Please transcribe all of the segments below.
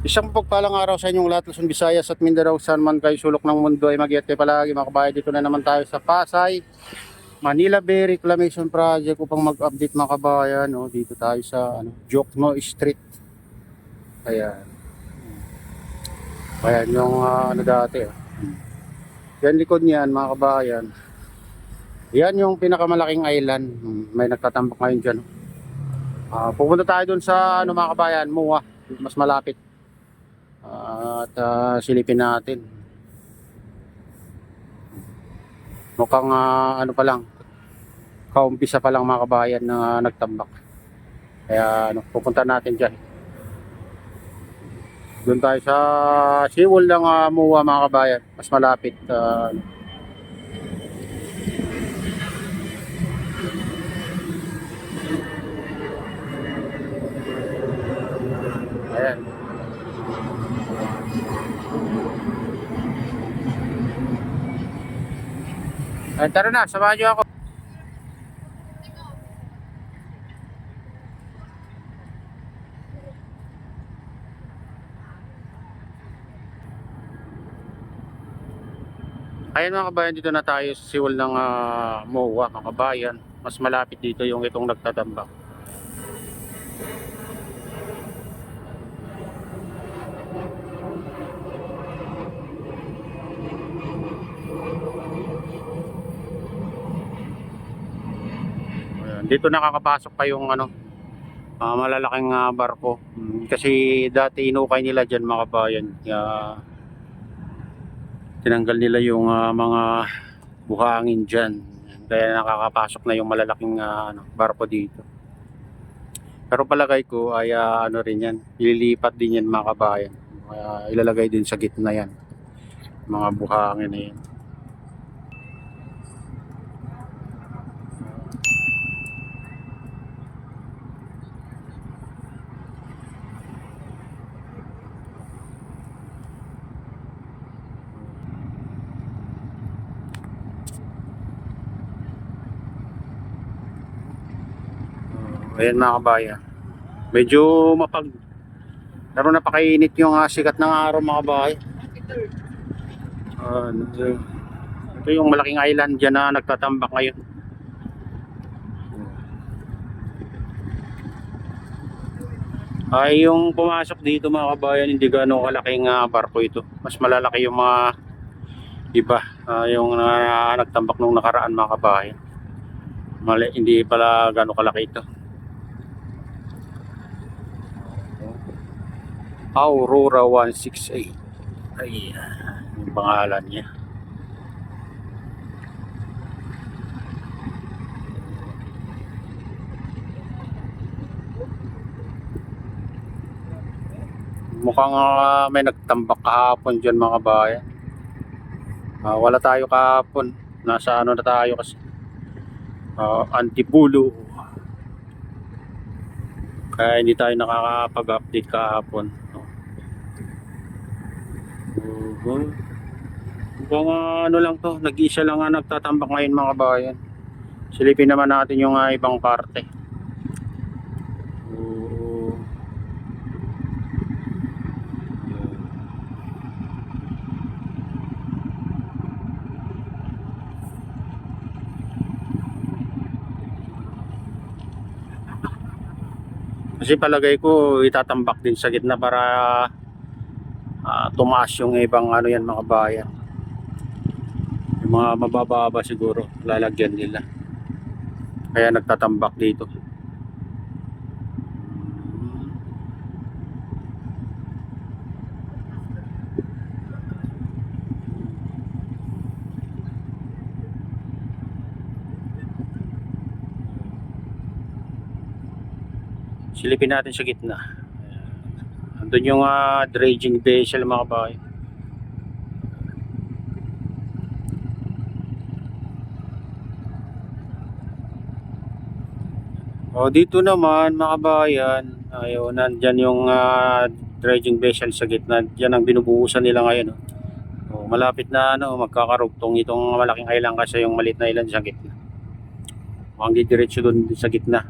Isang pagpalang araw sa inyong lahat, Luzon, Visayas at Mindanao, saan man kayo sulok ng mundo ay mag-iat kayo palagi mga kabayan. Dito na naman tayo sa Pasay, Manila Bay Reclamation Project upang mag-update mga kabayan. No? Dito tayo sa Jokno Street. Ayan. Ayan yung dati. Yan likod niyan mga kabayan. Yan yung pinakamalaking island. May nagtatambak ngayon dyan. Pupunta tayo dun sa mga kabayan, Muwa. Mas malapit. At silipin natin. Mukhang pa lang, kaumpisa pa lang mga kabayan na nagtambak. Kaya pupunta natin dyan. Doon tayo sa Siwol ng Muwa mga kabayan. Mas malapit. Ayan. Ay, tara na, samahan nyo ako. Ayan mga kabayan, dito na tayo sa Siwol ng Muwa mga kabayan. Mas malapit dito yung itong nagtatambak. Dito nakakapasok pa yung malalaking barko. Kasi dati inukay nila dyan mga kabayan. Tinanggal nila yung mga buhangin dyan. Kaya nakakapasok na yung malalaking barko dito. Pero palagay ko ay rin yan. Ililipat din yan mga kabayan. Ilalagay din sa gitna yan. Mga buhangin na yan. Ayan mga kabayan. Medyo pero napakainit yung sikat ng araw mga kabayan. Ito yung malaking island dyan na nagtatambak ngayon. Ay yung pumasok dito mga kabayan, hindi gano'ng kalaking barko ito. Mas malalaki yung mga iba. Yung nagtambak nung nakaraan mga kabayan. Hindi pala gano'ng kalaki ito. Aurora 168. Ayan, yung pangalan niya. Mukhang may nagtambak kahapon dyan mga kabayan. Wala tayo kahapon. Nasa na tayo kasi. Antipulo. Kaya hindi tayo nakakapag-update kahapon. Mukhang lang to. Nag-isa lang nagtatambak ngayon mga kabayan. Silipin naman natin yung ibang parte. Kasi palagay ko itatambak din sa gitna para tumaas yung ibang yan mga bayan. Yung mga mabababa siguro lalagyan nila. Kaya nagtatambak dito. Silipin natin sa gitna. Andun yung dredging vessel mga kabayan. Dito naman mga kabayan, ayun, nandyan yung dredging vessel sa gitna. Diyan ang binubuhusan nila ngayon. Malapit na magkakarugtong itong malaking island kasi yung maliit na island sa gitna. Ang didiretso doon sa gitna.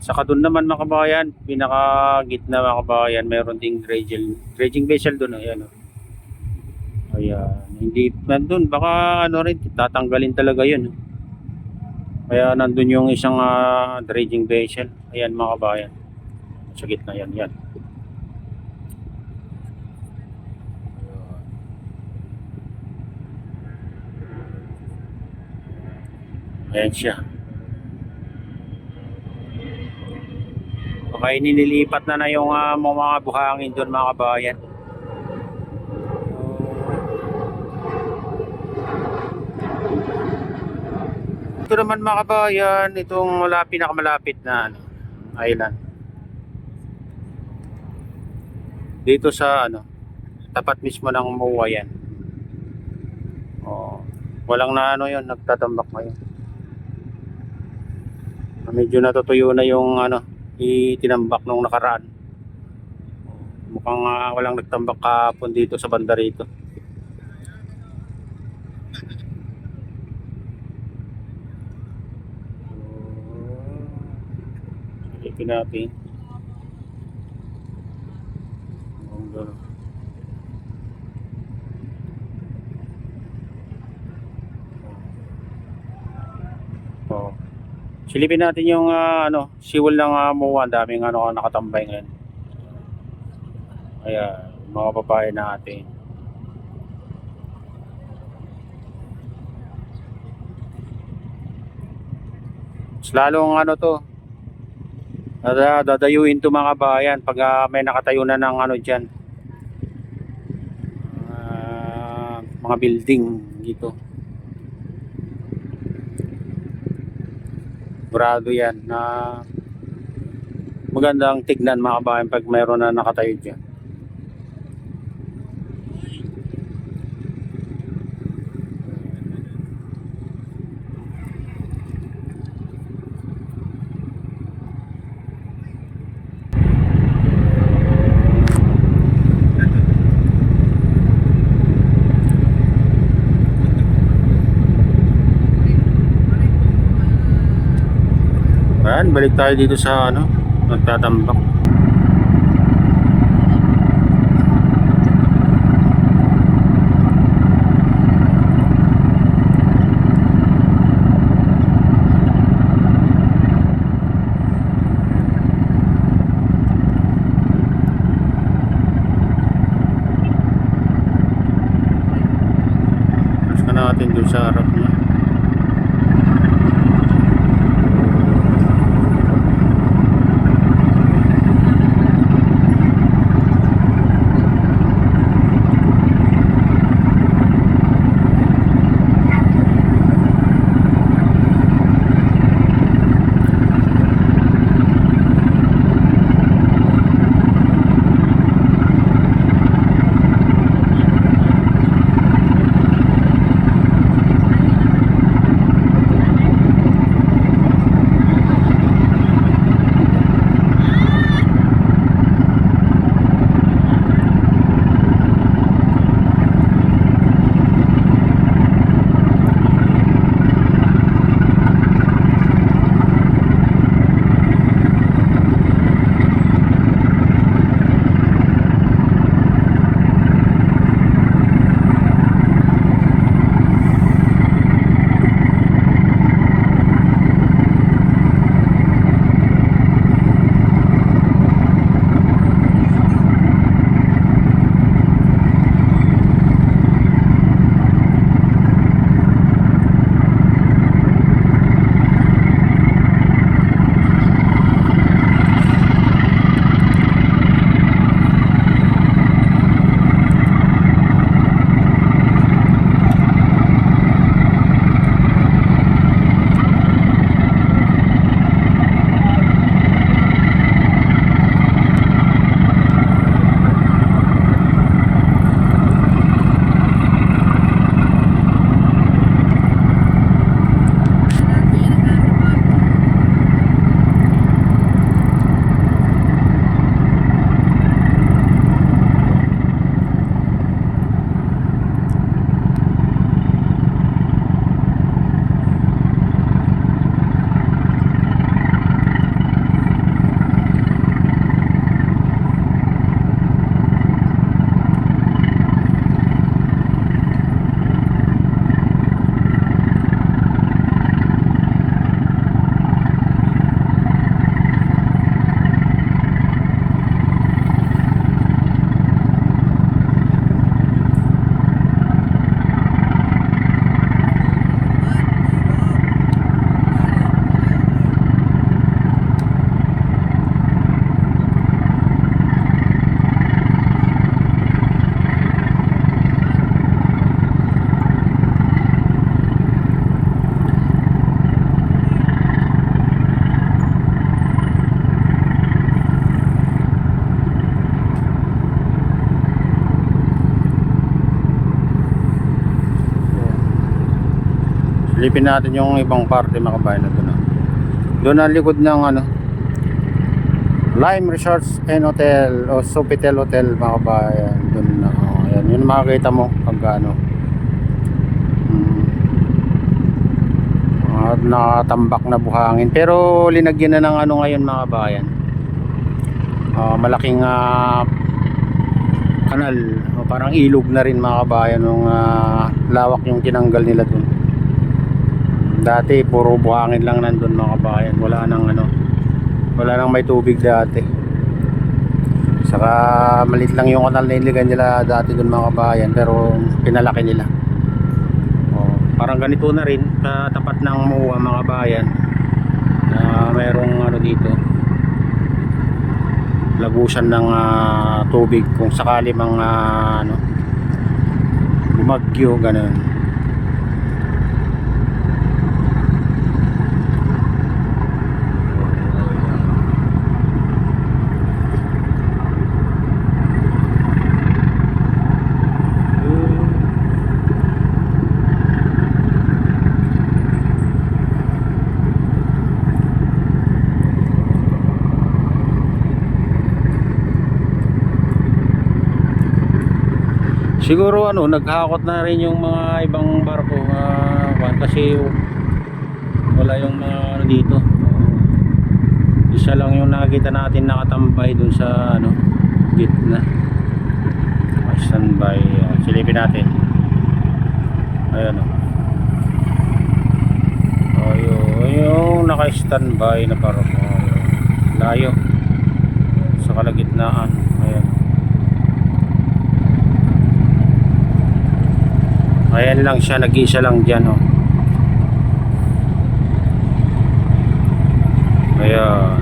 Saka doon naman mga kabayan, pinaka gitna mga kabayan, meron ding dredging vessel doon. Ayan, oh. Ayan, hindi nandun, baka ano rin, tatanggalin talaga yun. Kaya nandun yung isang dredging vessel. Ayan mga kabayan, sa gitna yan, yan. Ayan siya. Baka inililipat na yung mga buhangin doon mga kabayan. Ito naman mga kabayan, itong pinakamalapit na island. Dito sa tapat mismo ng MOA yan. Oh, walang yun, nagtatambak ngayon. Medyo natutuyo na yung itinambak nung nakaraan. Mukhang walang nagtambak kahapon dito sa banda rito. Silipin natin. Oh. Silipin natin yung siwal ng MOA, daming nakatambay ngayon. Ayan, mga babae natin. Mas lalong to, dadayuin to mga kabayan pag may nakatayo na ng dyan. Mga building dito. Sigurado yan na magandang tignan mga kabayan pag mayroon na nakatayo dyan. Ayan, balik tayo dito sa nagtatambak. Tapos ka natin doon sa harap niya. Silipin natin yung ibang parte mga kabayan na doon. Doon ang likod ng ano, Lime Resorts and Hotel o Sofitel Hotel mga kabayan. Doon na. Ayan, yun makikita mo pag ano. Nakatambak na buhangin. Pero linagyan na ng ano ngayon mga kabayan. Malaking kanal. Parang ilog na rin mga kabayan. Nung lawak yung tinanggal nila doon. Dati puro buhangin lang nandun mga kabayan. Wala nang may tubig dati. Saka maliit lang yung kanal na iligan nila dati doon mga kabayan, pero pinalaki nila. Parang ganito na rin katapat ng MUA mga kabayan, na mayroong ano dito, lagusan ng tubig kung sakali mang bumagyo ganun. Siguro naghakot na rin yung mga ibang barko kasi wala yung mga dito. Isa lang yung nakita natin nakatambay dun sa gitna. Standby. Silipin natin. Ayan yung naka-standby na barko. Layo sa kalagitnaan. Ayan. Ayan lang siya, nag-iisa lang dyan Ayan.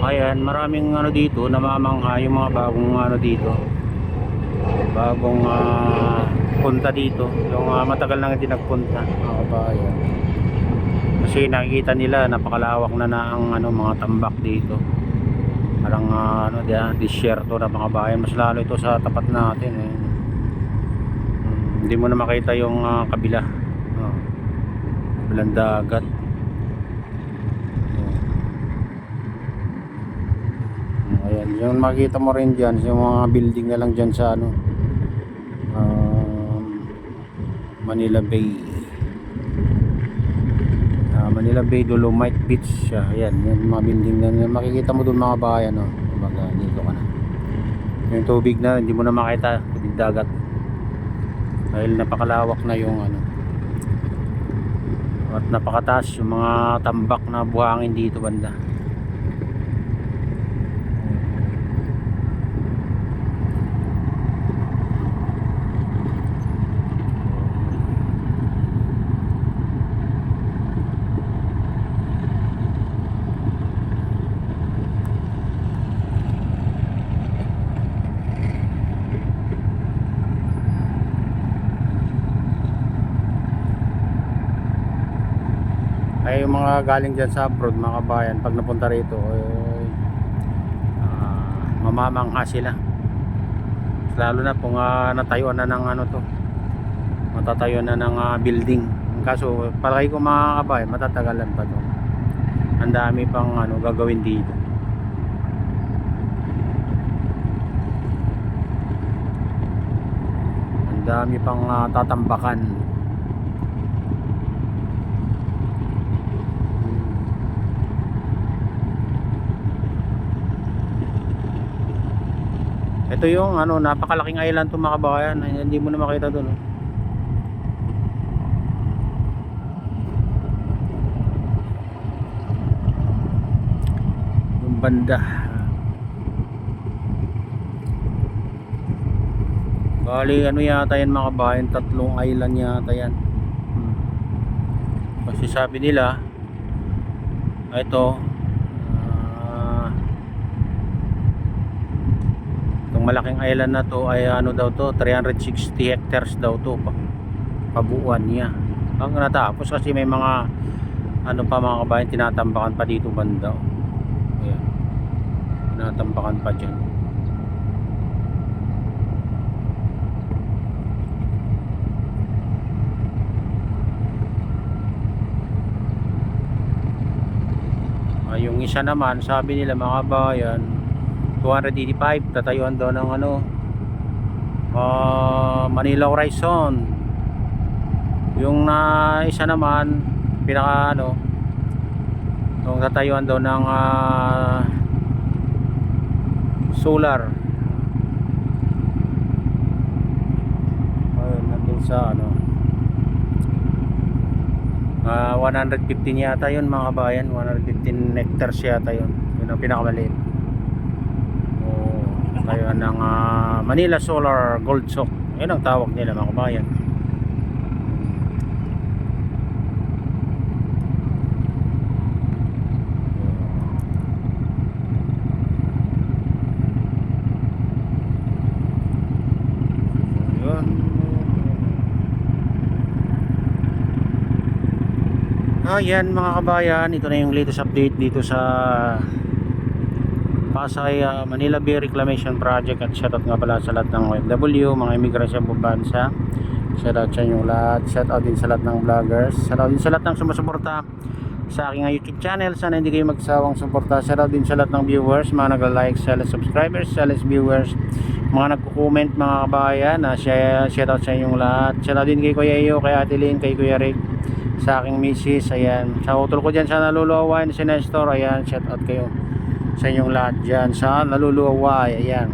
Ayan, maraming dito namamangha yung mga bagong dito. Bagong punta dito. Yung matagal nang hindi nagpunta, mga kabayan. Kasi nakikita nila napakalawak na ang mga tambak dito. Parang disyerto na mga bayan. Mas lalo ito sa tapat natin Hindi mo na makita yung kabila. walang dagat. Ayan, yung makita mo rin dyan, yung mga building na lang dyan sa ano, Manila Bay. Manila Bay Dolomite Beach siya. Ayan, yung mga building na makikita mo doon mga bayan, no? Kumbaga, dito ka na. Yung tubig na, hindi mo na makita, tubig dagat. Dahil napakalawak na yung ano. At napakataas yung mga tambak na buhangin dito banda. Ay yung mga galing dyan sa abroad, mga kabayan, pag napunta rito mamamangha sila, lalo na kung natayuan na ng ano to, matatayuan na ng building. Kaso palagi ko mga kabayan, matatagalan pa to, ang dami pang ano gagawin dito. Ang dami pang tatambakan. Ito yung ano, napakalaking island to mga kabayan. Hindi mo na makita doon. Yung banda. Bali ano yata yan mga kabayan, 3 island yata yan. Kasi sabi nila ito malaking island na to ay ano daw to, 360 hectares daw to pabuuan niya. Ang natapos kasi may mga ano pa mga kabayan, tinatambakan pa dito banda. Ayan, tinatambakan pa dyan. Yung isa naman sabi nila mga kabayan 285, tatayuan daw ng ano, Manila Horizon. Yung isa naman pinaka ano, yung tatayuan daw ng solar. Ayun, nandun sa ano 115 yata yun mga kabayan, 115 hectares yata yun. Yun ang pinakamaliit. Tayo ng Manila Solar Gold Sock. Yun ang tawag nila mga kabayan. Yun. Ayan mga kabayan, ito na yung latest update dito sa Pasay Manila Bay Reclamation Project. At shoutout nga pala sa lahat ng OFW, mga imigrasyon pambansa. Shoutout sa inyo lahat. Shoutout din sa lahat ng vloggers. Shoutout din sa lahat ng sumusuporta sa aking YouTube channel. Sana hindi kayo magsawang suporta. Shoutout din sa lahat ng viewers, mga nagla-like, sa subscribers, sa viewers, mga nagko-comment mga kabayan. Shoutout sa inyong lahat. Shoutout din kay Kuya Iyo, kay Ate Lynn, kay Kuya Rick, sa aking misis. Ayan, sa utol ko dyan sa Naluluawan, si Nestor. Ayan, shoutout kayo sa inyong lahat dyan sa Naluluaway. Ayan,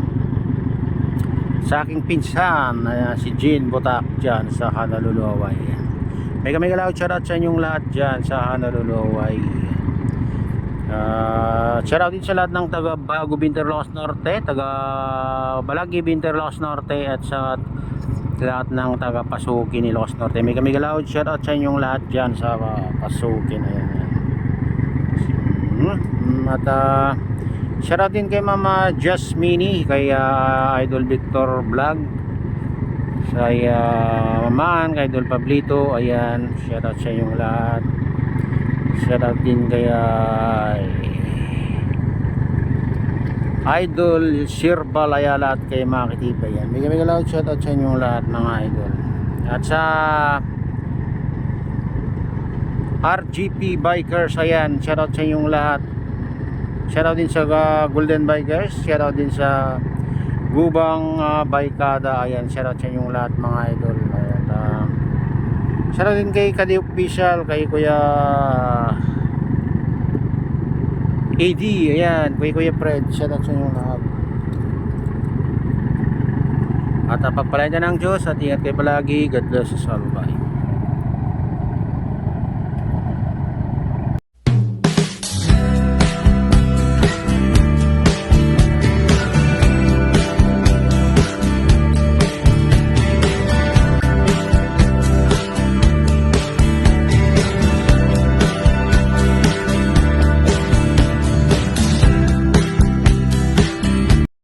sa aking pinsan si Jean Botak dyan sa Naluluaway. Ayan, may kami galaw shoutout sa inyong lahat dyan sa Naluluaway. Shoutout din sa lahat ng taga Bago Binterlocos Norte, taga Balagi Binterlocos Norte, at sa lahat ng taga Pasukin Ilocos Norte. May kami galaw shoutout sa inyong lahat dyan sa Pasukin. Ayan, at shoutout din kay Mama Jasmine, kay Idol Victor Vlog, kay Mamaan, kay Idol Pablito. Ayan, shoutout sa inyong lahat. Shoutout din kay Idol Sirbal Ayala at kay Makitipa. Ayan, may galaw shoutout sa inyong lahat mga idol. At sa RGP Bikers, ayan, shoutout sa inyong lahat. Shoutout din sa Golden Bikers, shoutout din sa Gubang Bikada, ayan, shoutout sa inyong lahat mga idol. Ayan, shoutout din kay Kadi Official, kay Kuya AD, ayan, kay Kuya Fred, shoutout sa inyong lahat. At pagpalain ka ng Diyos at ingat kayo palagi. God bless us all. Bye.